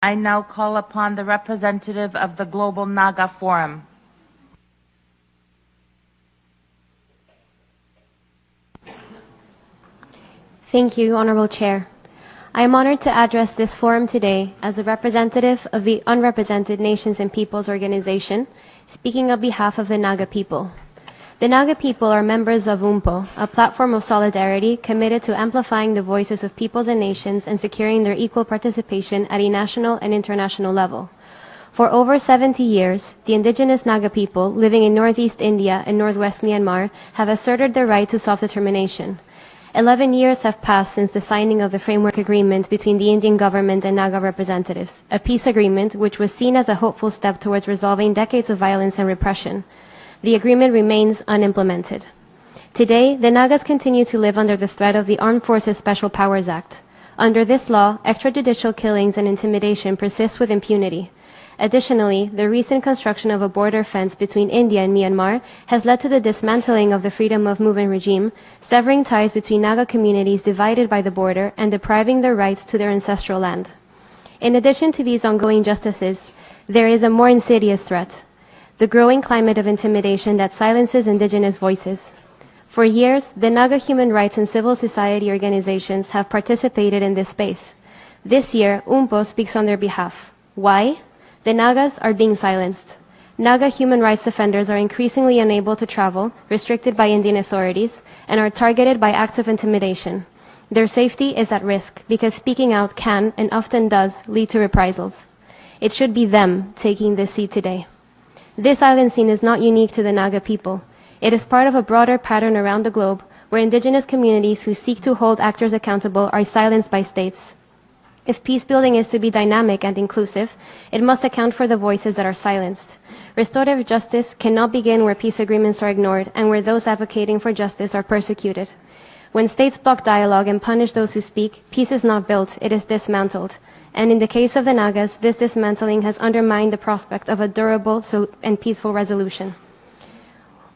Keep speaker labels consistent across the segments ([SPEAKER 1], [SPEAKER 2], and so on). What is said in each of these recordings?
[SPEAKER 1] I now call upon the representative of the Global Naga Forum.
[SPEAKER 2] Thank you, Honorable Chair. I am honored to address this forum today as a representative of the Unrepresented Nations and Peoples Organization, speaking on behalf of the Naga people. The Naga people are members of Unpo, a platform of solidarity committed to amplifying the voices of peoples and nations and securing their equal participation at a national and international level. For over 70 years, the indigenous Naga people living in northeast India and northwest Myanmar have asserted their right to self-determination. 11 years have passed since the signing of the framework agreement between the Indian government and Naga representatives, a peace agreement which was seen as a hopeful step towards resolving decades of violence and repression. The agreement remains unimplemented. Today, the Nagas continue to live under the threat of the Armed Forces Special Powers Act. Under this law, extrajudicial killings and intimidation persist with impunity. Additionally, the recent construction of a border fence between India and Myanmar has led to the dismantling of the freedom of movement regime, severing ties between Naga communities divided by the border and depriving their rights to their ancestral land. In addition to these ongoing injustices, there is a more insidious threat: the growing climate of intimidation that silences indigenous voices. For years, the Naga human rights and civil society organizations have participated in this space. This year, Unpo speaks on their behalf. Why? The Nagas are being silenced. Naga human rights defenders are increasingly unable to travel, restricted by Indian authorities, and are targeted by acts of intimidation. Their safety is at risk because speaking out can, and often does, lead to reprisals. It should be them taking this seat today. This silencing is not unique to the Naga people. It is part of a broader pattern around the globe where indigenous communities who seek to hold actors accountable are silenced by states. If peacebuilding is to be dynamic and inclusive, it must account for the voices that are silenced. Restorative justice cannot begin where peace agreements are ignored and where those advocating for justice are persecuted. When states block dialogue and punish those who speak, peace is not built, it is dismantled. And in the case of the Nagas, this dismantling has undermined the prospect of a durable and peaceful resolution.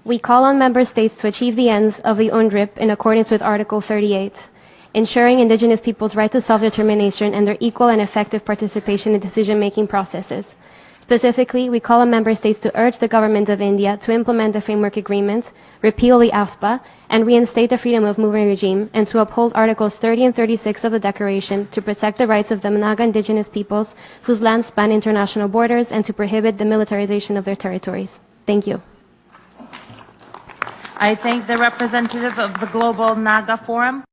[SPEAKER 2] We call on member states to achieve the ends of the UNDRIP in accordance with Article 38, ensuring indigenous peoples' right to self-determination and their equal and effective participation in decision-making processes. Specifically, we call on member states to urge the government of India to implement the framework agreement, repeal the AFSPA, and reinstate the freedom of movement regime, and to uphold Articles 30 and 36 of the Declaration to protect the rights of the Naga indigenous peoples whose lands span international borders and to prohibit the militarization of their territories. Thank you.
[SPEAKER 1] I thank the representative of the Global Naga Forum.